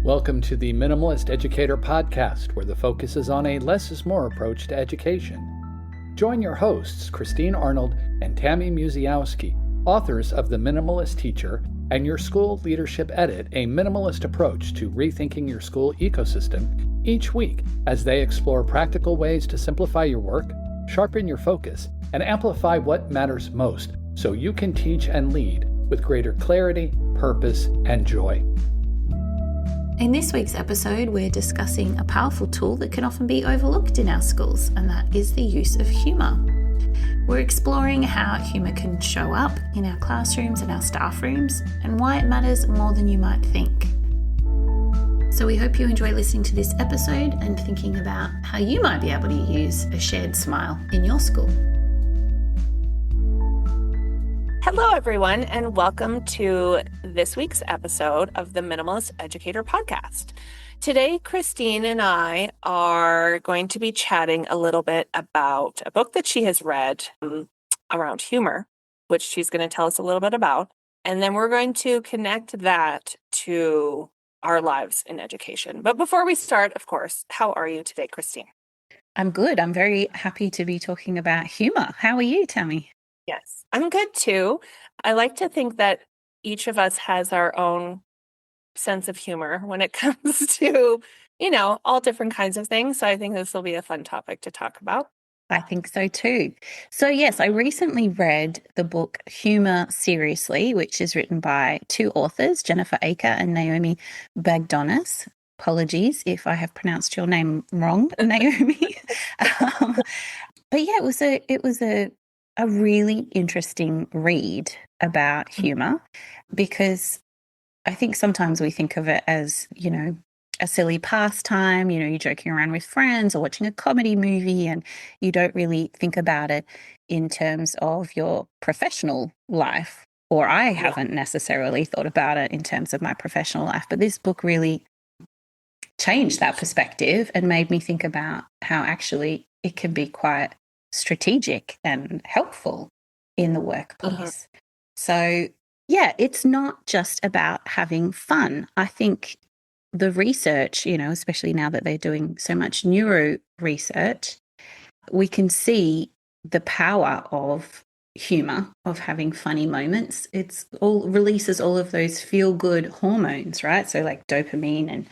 Welcome to the Minimalist Educator Podcast, where the focus is on a less is more approach to education. Join your hosts, Christine Arnold and Tammy Musiałowski, authors of The Minimalist Teacher and Your School Leadership Edit, a minimalist approach to rethinking your school ecosystem, each week as they explore practical ways to simplify your work, sharpen your focus, and amplify what matters most so you can teach and lead with greater clarity, purpose, and joy. In this week's episode, we're discussing a powerful tool that can often be overlooked in our schools, and that is the use of humour. We're exploring how humour can show up in our classrooms and our staff rooms, and why it matters more than you might think. So we hope you enjoy listening to this episode and thinking about how you might be able to use a shared smile in your school. Hello, everyone, and welcome to this week's episode of the Minimalist Educator Podcast. Today, Christine and I are going to be chatting a little bit about a book that she has read around humor, which she's going to tell us a little bit about. And then we're going to connect that to our lives in education. But before we start, of course, how are you today, Christine? I'm good. I'm very happy to be talking about humour. How are you, Tammy? Yes, I'm good too. I like to think that each of us has our own sense of humor when it comes to, all different kinds of things. So I think this will be a fun topic to talk about. I think so too. So yes, I recently read the book Humour Seriously, which is written by two authors, Jennifer Aker and Naomi Bagdonas. Apologies if I have pronounced your name wrong, Naomi. But yeah, it was a really interesting read about humour, because I think sometimes we think of it as, a silly pastime, you're joking around with friends or watching a comedy movie, and you don't really think about it in terms of your professional life. Or I haven't necessarily thought about it in terms of my professional life, but this book really changed that perspective and made me think about how actually it can be quite strategic and helpful in the workplace. So yeah, it's not just about having fun. I think the research, especially now that they're doing so much neuro research, we can see the power of humor, of having funny moments. It's all releases all of those feel good hormones, right? So like dopamine and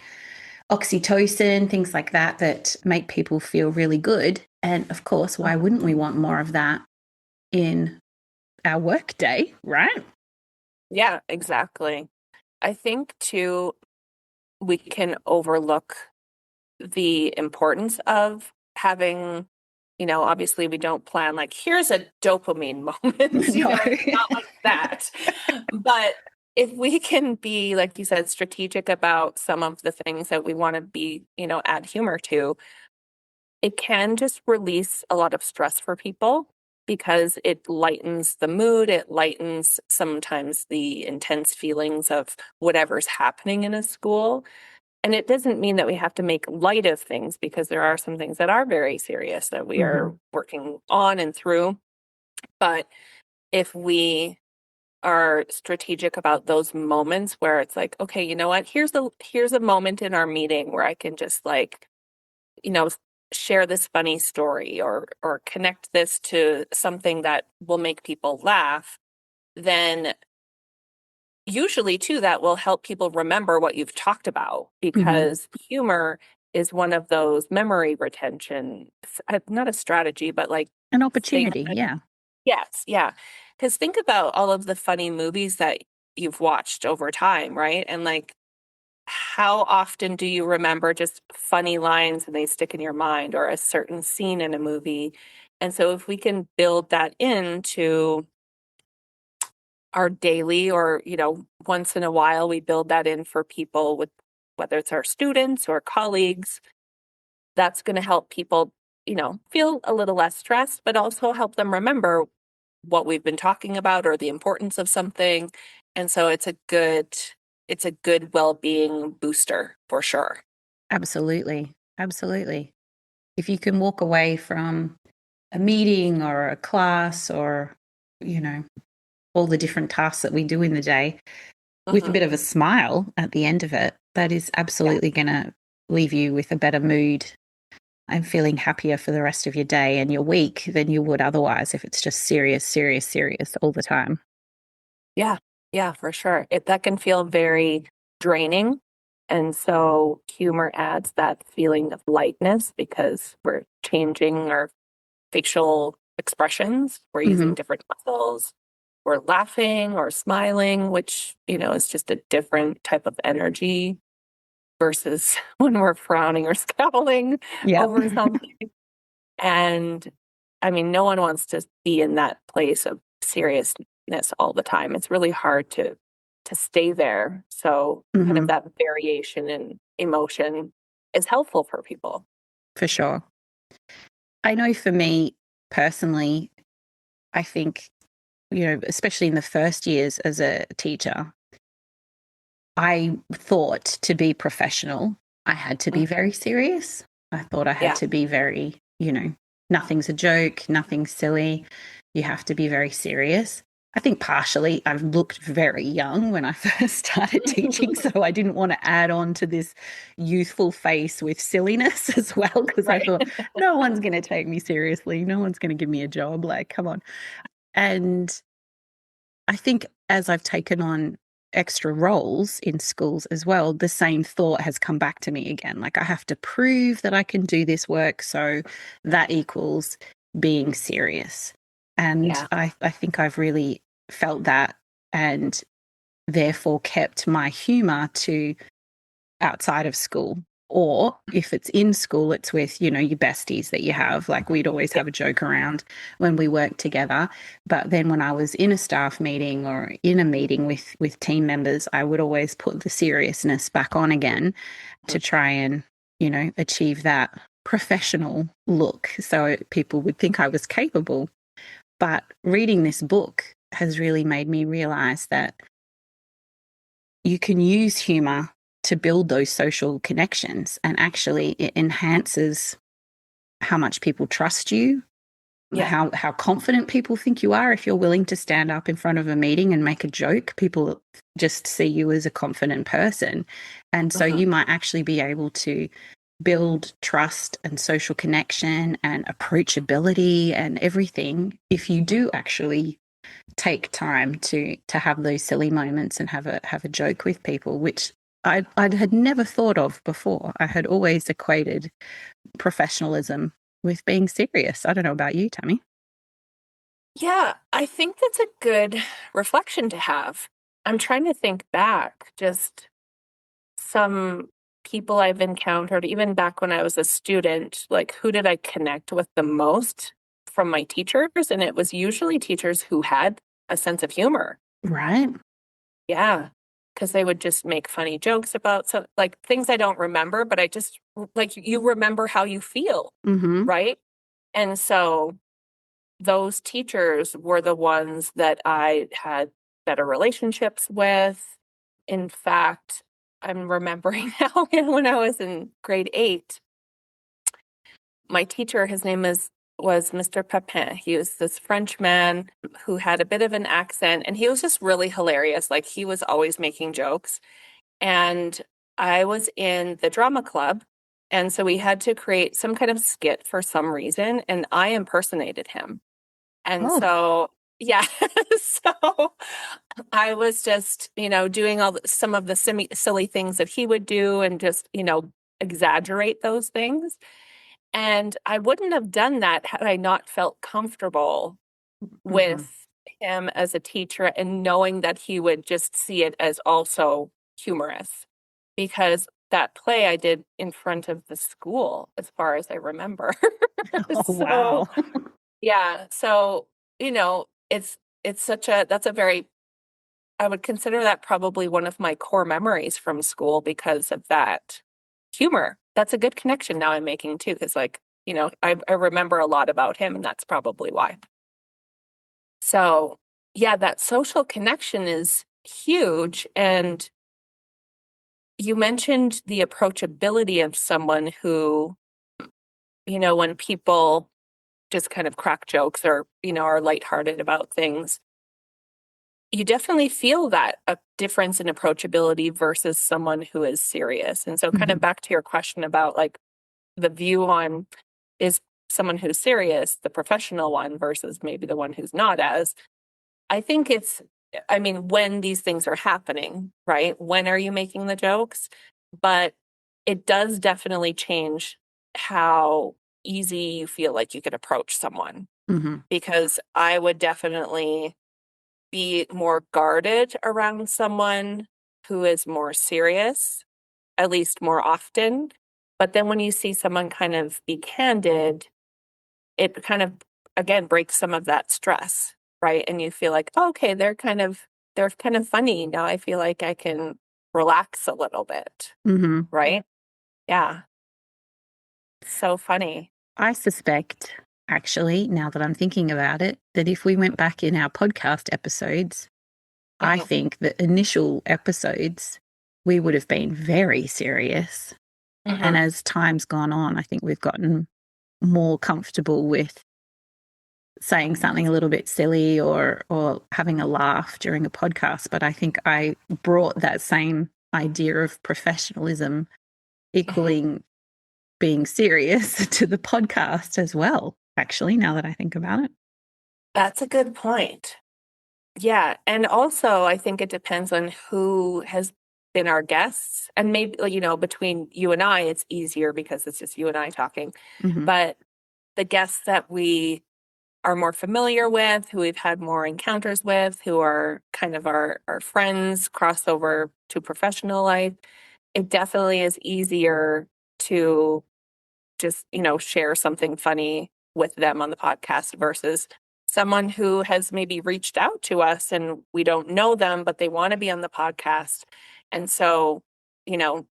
oxytocin, things like that, that make people feel really good. And of course, why wouldn't we want more of that in our work day, right? Yeah, exactly. I think too, we can overlook the importance of having, obviously we don't plan like, here's a dopamine moment, it's not like that. But if we can be, like you said, strategic about some of the things that we want to be, add humor to, it can just release a lot of stress for people because it lightens the mood. It lightens sometimes the intense feelings of whatever's happening in a school. And it doesn't mean that we have to make light of things, because there are some things that are very serious that we are working on and through. But if we are strategic about those moments where it's like, okay, you know what, here's a moment in our meeting where I can just share this funny story or connect this to something that will make people laugh, then usually too that will help people remember what you've talked about, because humor is one of those memory retention, not a strategy, but like an opportunity. Yeah. Yes. Yeah. Because think about all of the funny movies that you've watched over time, right? And like, how often do you remember just funny lines and they stick in your mind, or a certain scene in a movie? And so if we can build that into our daily, or, once in a while, we build that in for people, with whether it's our students or colleagues, that's going to help people, feel a little less stressed, but also help them remember what we've been talking about or the importance of something. And so it's a good well-being booster for sure. Absolutely. Absolutely. If you can walk away from a meeting or a class or, all the different tasks that we do in the day with a bit of a smile at the end of it, that is absolutely going to leave you with a better mood and feeling happier for the rest of your day and your week than you would otherwise if it's just serious, serious, serious all the time. Yeah, yeah, for sure. That can feel very draining. And so humor adds that feeling of lightness because we're changing our facial expressions. We're using different muscles. We're laughing or smiling, which, is just a different type of energy versus when we're frowning or scowling over something. And I mean, no one wants to be in that place of seriousness all the time. It's really hard to stay there. So kind of that variation in emotion is helpful for people. For sure. I know for me personally, I think, especially in the first years as a teacher, I thought to be professional, I had to be very serious. I thought I had to be very, nothing's a joke, nothing's silly. You have to be very serious. I think partially I've looked very young when I first started teaching, so I didn't want to add on to this youthful face with silliness as well, because I thought, no one's going to take me seriously. No one's going to give me a job. Like, come on. And I think as I've taken on extra roles in schools as well, the same thought has come back to me again. Like, I have to prove that I can do this work. So that equals being serious. And I think I've really felt that and therefore kept my humor to outside of school. Or if it's in school, it's with, your besties that you have. Like, we'd always have a joke around when we worked together. But then when I was in a staff meeting or in a meeting with team members, I would always put the seriousness back on again to try and, achieve that professional look so people would think I was capable. But reading this book has really made me realize that you can use humor to build those social connections, and actually it enhances how much people trust you, how confident people think you are. If you're willing to stand up in front of a meeting and make a joke, people just see you as a confident person. And so you might actually be able to build trust and social connection and approachability and everything if you do actually take time to have those silly moments and have a joke with people, which I had never thought of before. I had always equated professionalism with being serious. I don't know about you, Tammy. Yeah, I think that's a good reflection to have. I'm trying to think back, just some people I've encountered, even back when I was a student, like who did I connect with the most from my teachers? And it was usually teachers who had a sense of humor. Right. Yeah. Because they would just make funny jokes about some like things I don't remember, but I just like you remember how you feel, right? And so those teachers were the ones that I had better relationships with. In fact, I'm remembering now when I was in grade 8, my teacher, his name was Mr. Pepin. He was this French man who had a bit of an accent, and he was just really hilarious. Like, he was always making jokes. And I was in the drama club, and so we had to create some kind of skit for some reason, and I impersonated him. And so, yeah, so I was just, doing some of the silly things that he would do and just, exaggerate those things. And I wouldn't have done that had I not felt comfortable with him as a teacher and knowing that he would just see it as also humorous. Because that play I did in front of the school, as far as I remember. Wow. Yeah. So, it's that's a very, I would consider that probably one of my core memories from school because of that humor. That's a good connection now I'm making too, because I remember a lot about him and that's probably why. So yeah, that social connection is huge. And you mentioned the approachability of someone who, when people just kind of crack jokes or, are lighthearted about things, you definitely feel that a difference in approachability versus someone who is serious. And so kind of back to your question about like the view on is someone who's serious, the professional one versus maybe the one who's not as, I think I mean, when these things are happening, right? When are you making the jokes? But it does definitely change how easy you feel like you could approach someone. Because I would definitely be more guarded around someone who is more serious, at least more often. But then when you see someone kind of be candid, it kind of, again, breaks some of that stress, right? And you feel like, oh, okay, they're kind of funny. Now I feel like I can relax a little bit, right? Yeah. So funny. I suspect, actually, now that I'm thinking about it, that if we went back in our podcast episodes, I think the initial episodes, we would have been very serious. And as time's gone on, I think we've gotten more comfortable with saying something a little bit silly or having a laugh during a podcast. But I think I brought that same idea of professionalism equaling being serious to the podcast as well, actually, now that I think about it. That's a good point. Yeah. And also, I think it depends on who has been our guests. And maybe, you know, between you and I, it's easier because it's just you and I talking. But the guests that we are more familiar with, who we've had more encounters with, who are kind of our friends, crossover to professional life, it definitely is easier to just, you know, share something funny with them on the podcast versus someone who has maybe reached out to us and we don't know them, but they want to be on the podcast. And so, you know,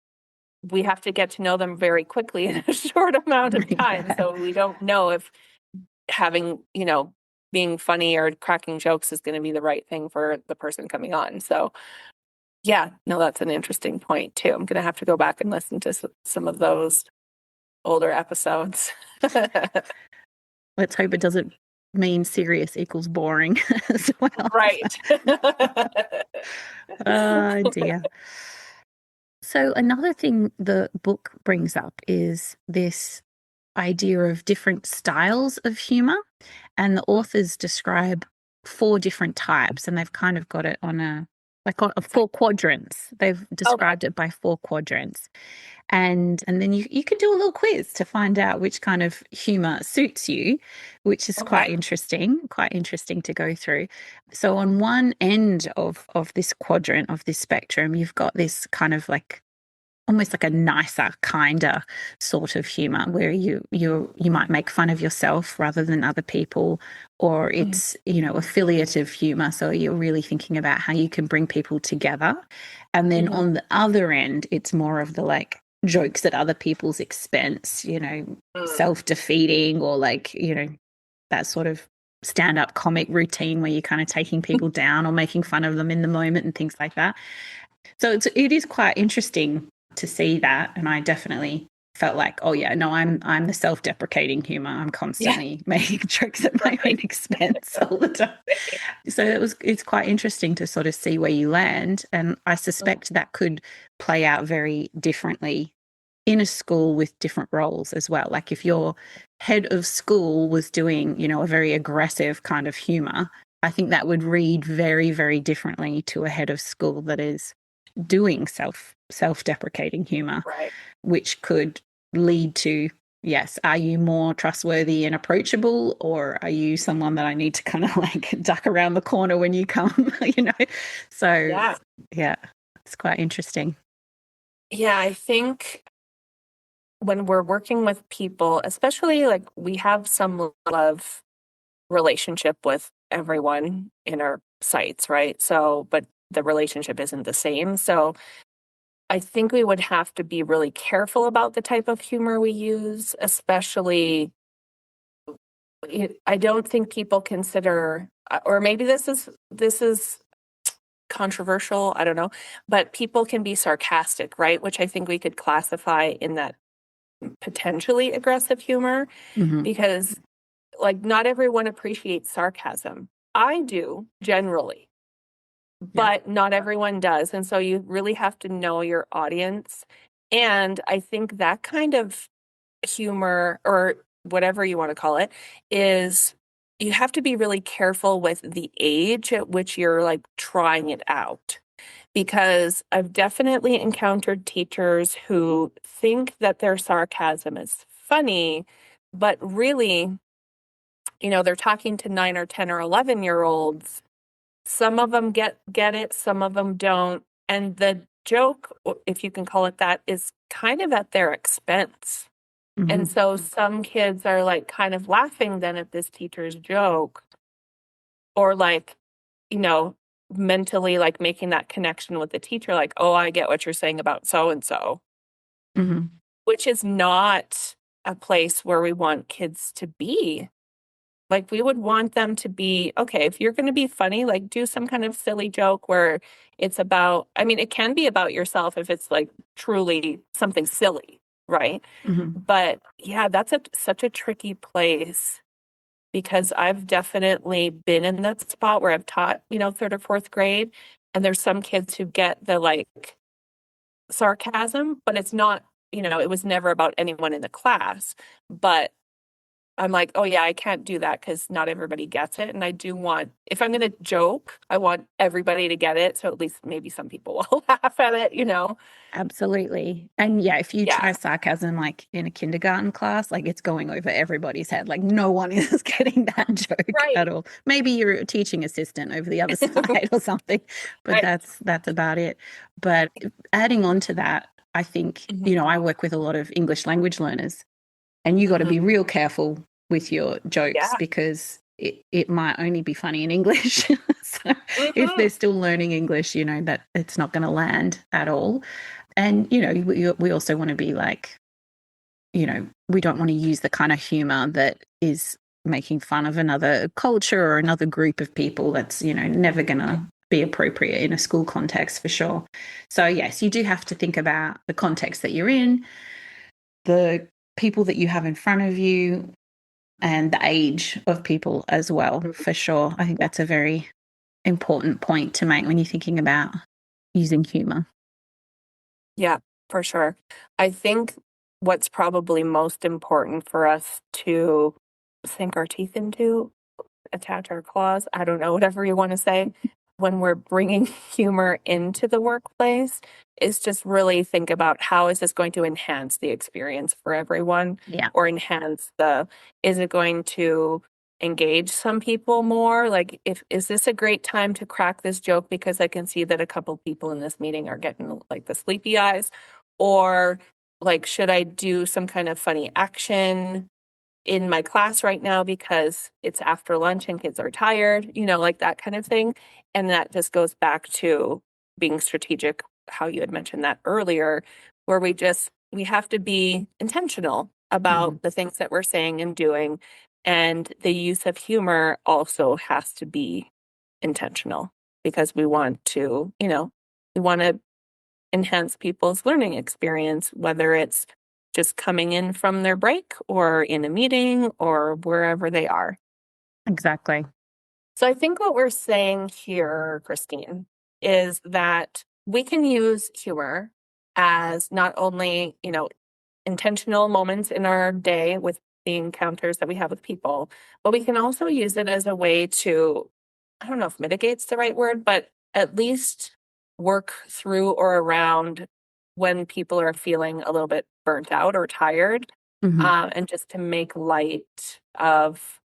we have to get to know them very quickly in a short amount of time. So we don't know if having, you know, being funny or cracking jokes is going to be the right thing for the person coming on. So yeah, no, that's an interesting point too. I'm going to have to go back and listen to some of those older episodes. Let's hope it doesn't mean serious equals boring as well. Right. Oh dear. So another thing the book brings up is this idea of different styles of humor, and the authors describe 4 different types, and they've kind of got it on 4 quadrants. They've described it by 4 quadrants. And then you can do a little quiz to find out which kind of humor suits you, which is quite interesting to go through. So on one end of this quadrant, of this spectrum, you've got this kind of like almost like a nicer, kinder sort of humor where you might make fun of yourself rather than other people, or it's, you know, affiliative humor. So you're really thinking about how you can bring people together. And then on the other end, it's more of the like jokes at other people's expense, you know, self-defeating, or like, you know, that sort of stand-up comic routine where you're kind of taking people down or making fun of them in the moment and things like that. So it is quite interesting to see that, and I definitely felt like, oh yeah, no, I'm the self-deprecating humor. I'm constantly making jokes at my own expense all the time. So it's quite interesting to sort of see where you land, and I suspect that could play out very differently in a school with different roles as well. Like if your head of school was doing, you know, a very aggressive kind of humor, I think that would read very, very differently to a head of school that is doing self-deprecating humor, which could lead to, yes, are you more trustworthy and approachable, or are you someone that I need to kind of like duck around the corner when you come, you know? So yeah, it's quite interesting. Yeah, I think when we're working with people, especially like we have some love relationship with everyone in our sites, right? So, but the relationship isn't the same. So I think we would have to be really careful about the type of humor we use, especially I don't think people consider, or maybe this is controversial, I don't know, but people can be sarcastic, right? Which I think we could classify in that potentially aggressive humor, because like not everyone appreciates sarcasm. I do generally, but not everyone does. And so you really have to know your audience. And I think that kind of humor, or whatever you want to call it, is you have to be really careful with the age at which you're like trying it out. Because I've definitely encountered teachers who think that their sarcasm is funny, but really, they're talking to 9 or 10 or 11-year-olds. Some of them get it, some of them don't. And the joke, if you can call it that, is kind of at their expense. And so some kids are like kind of laughing then at this teacher's joke, or like, mentally like making that connection with the teacher, like, oh, I get what you're saying about so and so, which is not a place where we want kids to be. Like, we would want them to be, okay, if you're going to be funny, like do some kind of silly joke where it's about, I mean, it can be about yourself if it's like truly something silly, right? But yeah, that's such a tricky place, because I've definitely been in that spot where I've taught, third or fourth grade, and there's some kids who get the like sarcasm, but it's not, it was never about anyone in the class. But I'm like, oh yeah, I can't do that because not everybody gets it. And I do want, if I'm going to joke, I want everybody to get it. So at least maybe some people will laugh at it. Absolutely. And yeah, if you Yeah. try sarcasm like in a kindergarten class, like it's going over everybody's head. Like no one is getting that joke at all. Maybe you're a teaching assistant over the other side or something, but that's about it. But adding on to that, I think, I work with a lot of English language learners, and you got to be real careful with your jokes because it might only be funny in English. So if they're still learning English, that it's not going to land at all. And, we also want to be like, we don't want to use the kind of humor that is making fun of another culture or another group of people. That's, never going to be appropriate in a school context for sure. So yes, you do have to think about the context that you're in, the people that you have in front of you, and the age of people as well, for sure. I think that's a very important point to make when you're thinking about using humor. Yeah, for sure. I think what's probably most important for us to sink our teeth into, attach our claws, I don't know, whatever you want to say, when we're bringing humor into the workplace, is just really think about how is this going to enhance the experience for everyone, or is it going to engage some people more? Like, is this a great time to crack this joke because I can see that a couple people in this meeting are getting like the sleepy eyes, or like, should I do some kind of funny action in my class right now because it's after lunch and kids are tired, like that kind of thing. And that just goes back to being strategic, how you had mentioned that earlier, where we have to be intentional about the things that we're saying and doing. And the use of humor also has to be intentional, because we want to, enhance people's learning experience, whether it's just coming in from their break or in a meeting or wherever they are. Exactly. So I think what we're saying here, Christine, is that we can use humor as not only, intentional moments in our day with the encounters that we have with people, but we can also use it as a way to, I don't know if mitigate's the right word, but at least work through or around when people are feeling a little bit burnt out or tired, and just to make light of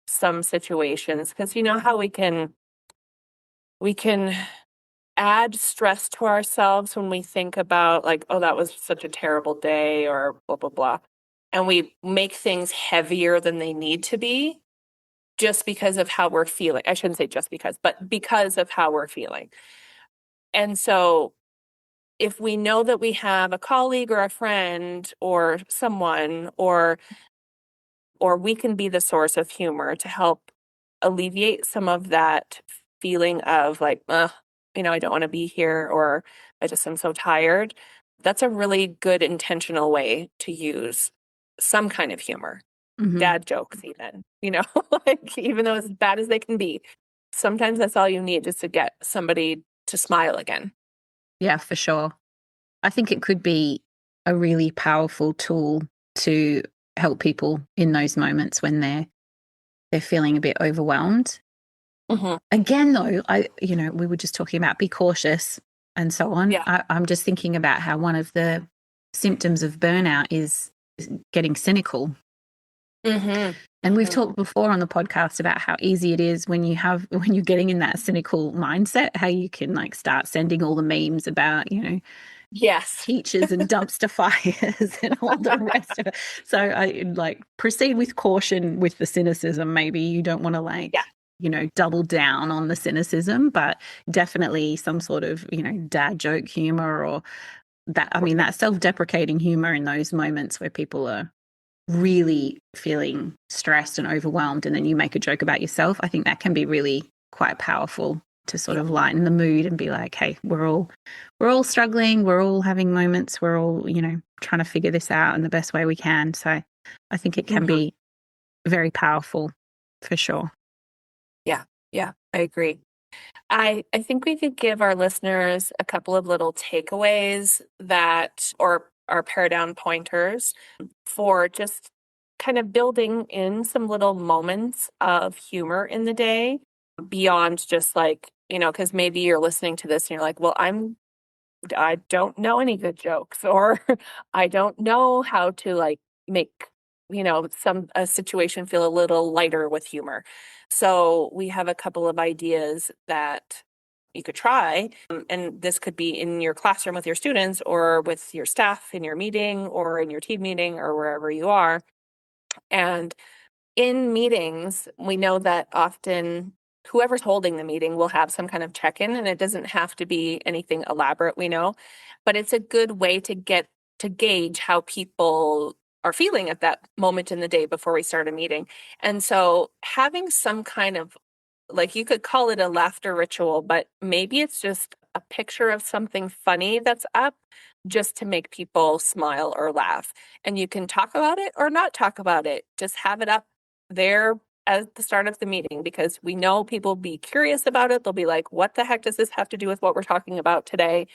some situations. Because you know how we can add stress to ourselves when we think about like, oh, that was such a terrible day or blah, blah, blah. And we make things heavier than they need to be just because of how we're feeling. I shouldn't say just because, but because of how we're feeling. And so if we know that we have a colleague or a friend or someone, or we can be the source of humor to help alleviate some of that feeling of like, I don't want to be here, or I just am so tired. That's a really good intentional way to use some kind of humor. Dad jokes even, like, even though as bad as they can be, sometimes that's all you need, just to get somebody to smile again. Yeah, for sure. I think it could be a really powerful tool to help people in those moments when they're feeling a bit overwhelmed. Mm-hmm. Again, though, we were just talking about be cautious and so on. Yeah. I'm just thinking about how one of the symptoms of burnout is getting cynical. Mm-hmm. And we've talked before on the podcast about how easy it is when you're getting in that cynical mindset, how you can like start sending all the memes about, Yes. teachers and dumpster fires and all the rest of it. So I like proceed with caution with the cynicism. Maybe you don't want to double down on the cynicism, but definitely some sort of, dad joke humor or that self-deprecating humor in those moments where people are really feeling stressed and overwhelmed, and then you make a joke about yourself. I think that can be really quite powerful to sort of lighten the mood and be like, hey, we're all struggling, we're all having moments, we're all, trying to figure this out in the best way we can. So I think it can be very powerful for sure. Yeah, I agree. I think we could give our listeners a couple of little takeaways or our pair down pointers for just kind of building in some little moments of humor in the day beyond just like, because maybe you're listening to this and you're like, well, I don't know any good jokes, or I don't know how to like make, a situation feel a little lighter with humor. So we have a couple of ideas that you could try. And this could be in your classroom with your students or with your staff in your meeting or in your team meeting or wherever you are. And in meetings, we know that often whoever's holding the meeting will have some kind of check-in, and it doesn't have to be anything elaborate, we know, but it's a good way to gauge how people are feeling at that moment in the day before we start a meeting. And so having some kind of, like, you could call it a laughter ritual, but maybe it's just a picture of something funny that's up just to make people smile or laugh. And you can talk about it or not talk about it. Just have it up there at the start of the meeting, because we know people be curious about it. They'll be like, what the heck does this have to do with what we're talking about today?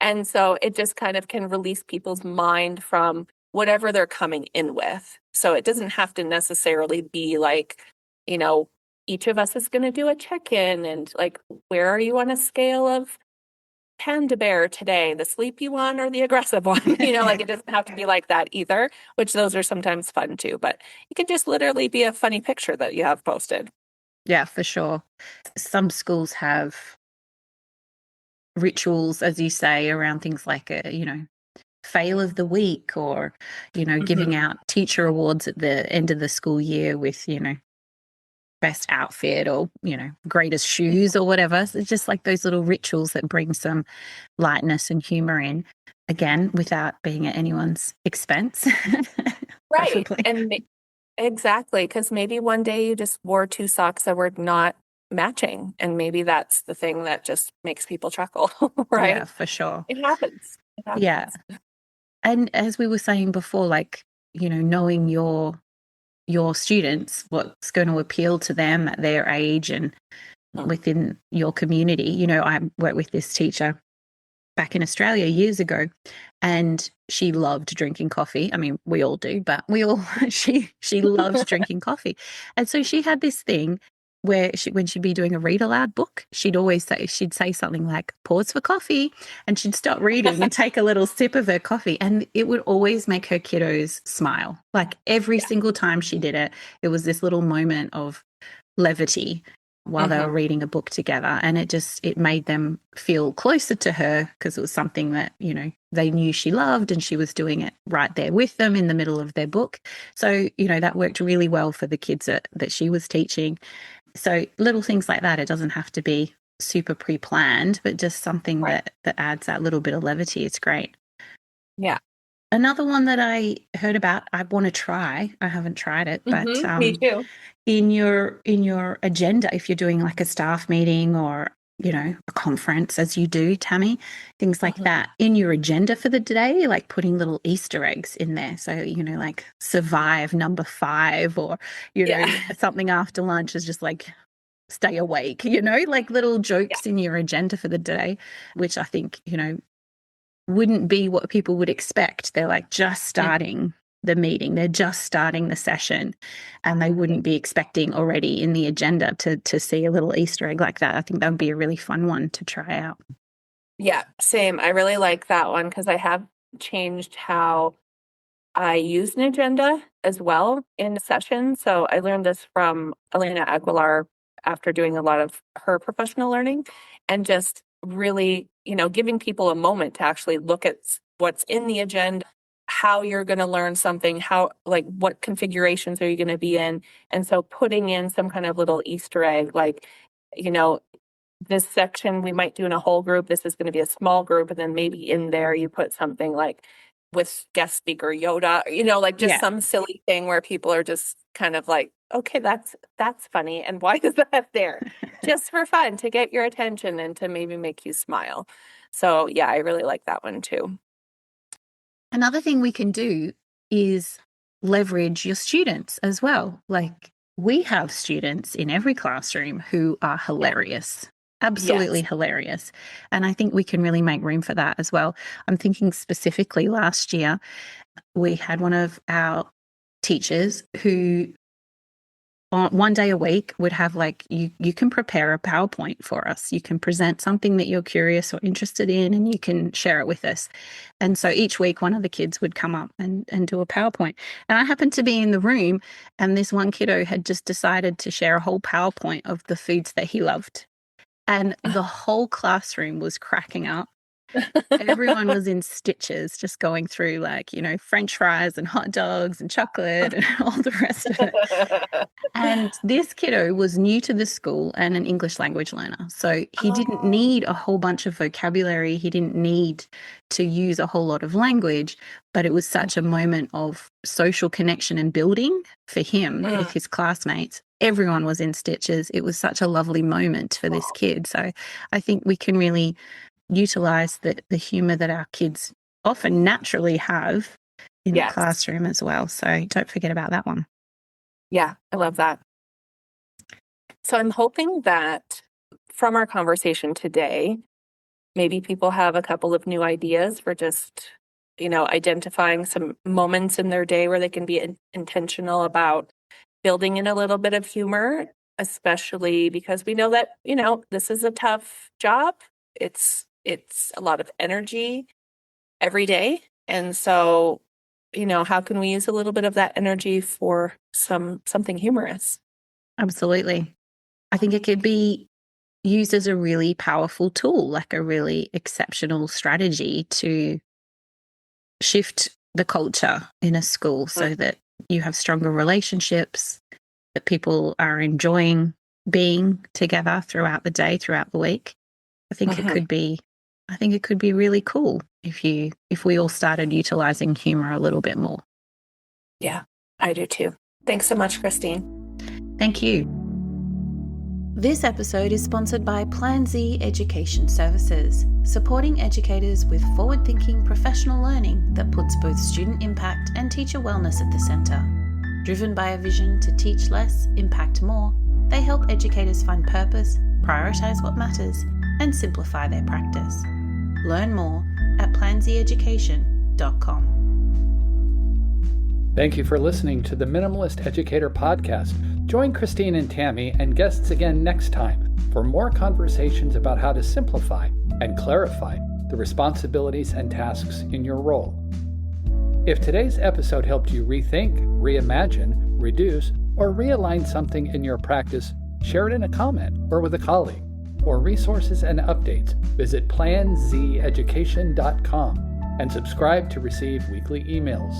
And so it just kind of can release people's mind from whatever they're coming in with. So it doesn't have to necessarily be like, each of us is going to do a check-in and like, where are you on a scale of panda bear today, the sleepy one or the aggressive one? Like, it doesn't have to be like that either, which those are sometimes fun too, but it can just literally be a funny picture that you have posted. Yeah, for sure. Some schools have rituals, as you say, around things like fail of the week, or giving out teacher awards at the end of the school year with best outfit or greatest shoes or whatever. So it's just like those little rituals that bring some lightness and humor in, again, without being at anyone's expense. Right. Preferably. And exactly, because maybe one day you just wore two socks that were not matching, and maybe that's the thing that just makes people chuckle. Right? Yeah, for sure. It happens. Yeah. And as we were saying before, like, knowing your students, what's going to appeal to them at their age and within your community. I worked with this teacher back in Australia years ago, and she loved drinking coffee. I mean, we all do, but she loves drinking coffee. And so she had this thing where when she'd be doing a read aloud book, she'd say something like, pause for coffee, and she'd stop reading and take a little sip of her coffee. And it would always make her kiddos smile. Like every single time she did it, it was this little moment of levity while they were reading a book together. And it made them feel closer to her, because it was something that, they knew she loved, and she was doing it right there with them in the middle of their book. So, that worked really well for the kids that she was teaching. So little things like that. It doesn't have to be super pre-planned, but just something that adds that little bit of levity. It's great. Yeah. Another one that I heard about, I want to try. I haven't tried it, but Me too. In your agenda, if you're doing like a staff meeting or a conference, as you do, Tammy, things like that, in your agenda for the day, like putting little Easter eggs in there. So, like survive number 5, or, something after lunch is just like stay awake, like little jokes in your agenda for the day, which I think, wouldn't be what people would expect. They're like just starting the meeting, they're just starting the session, and they wouldn't be expecting already in the agenda to see a little Easter egg like that. I think that would be a really fun one to try out. Yeah, same. I really like that one because I have changed how I use an agenda as well in a session. So I learned this from Elena Aguilar after doing a lot of her professional learning, and just really, giving people a moment to actually look at what's in the agenda, how you're going to learn something, what configurations are you going to be in. And so putting in some kind of little Easter egg, this section we might do in a whole group. This is going to be a small group. And then maybe in there you put something like with guest speaker Yoda, some silly thing where people are just kind of like, okay, that's funny. And why is that there? Just for fun, to get your attention and to maybe make you smile. So yeah, I really like that one too. Another thing we can do is leverage your students as well. Like, we have students in every classroom who are hilarious. Absolutely hilarious. And I think we can really make room for that as well. I'm thinking specifically last year, we had one of our teachers who on one day a week would have you can prepare a PowerPoint for us. You can present something that you're curious or interested in, and you can share it with us. And so each week one of the kids would come up and do a PowerPoint. And I happened to be in the room, and this one kiddo had just decided to share a whole PowerPoint of the foods that he loved. And the whole classroom was cracking up. Everyone was in stitches, just going through French fries and hot dogs and chocolate and all the rest of it. And this kiddo was new to the school and an English language learner. So he didn't need a whole bunch of vocabulary. He didn't need to use a whole lot of language, but it was such a moment of social connection and building for him with his classmates. Everyone was in stitches. It was such a lovely moment for this kid. So I think we can really utilize the humor that our kids often naturally have in the classroom as well. So don't forget about that one. Yeah, I love that. So I'm hoping that from our conversation today, maybe people have a couple of new ideas for just, identifying some moments in their day where they can be intentional about building in a little bit of humor, especially because we know that, this is a tough job. It's a lot of energy every day. And so, how can we use a little bit of that energy for something humorous? Absolutely. I think it could be used as a really powerful tool, like a really exceptional strategy to shift the culture in a school so that you have stronger relationships, that people are enjoying being together throughout the day, throughout the week. I think it could be really cool if we all started utilizing humor a little bit more. Yeah, I do too. Thanks so much, Christine. Thank you. This episode is sponsored by Plan Z Education Services, supporting educators with forward-thinking professional learning that puts both student impact and teacher wellness at the centre. Driven by a vision to teach less, impact more, they help educators find purpose, prioritise what matters, and simplify their practice. Learn more at planzeducation.com. Thank you for listening to the Minimalist Educator Podcast. Join Christine and Tammy and guests again next time for more conversations about how to simplify and clarify the responsibilities and tasks in your role. If today's episode helped you rethink, reimagine, reduce, or realign something in your practice, share it in a comment or with a colleague. For resources and updates, visit planzeducation.com and subscribe to receive weekly emails.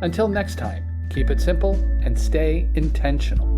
Until next time, keep it simple and stay intentional.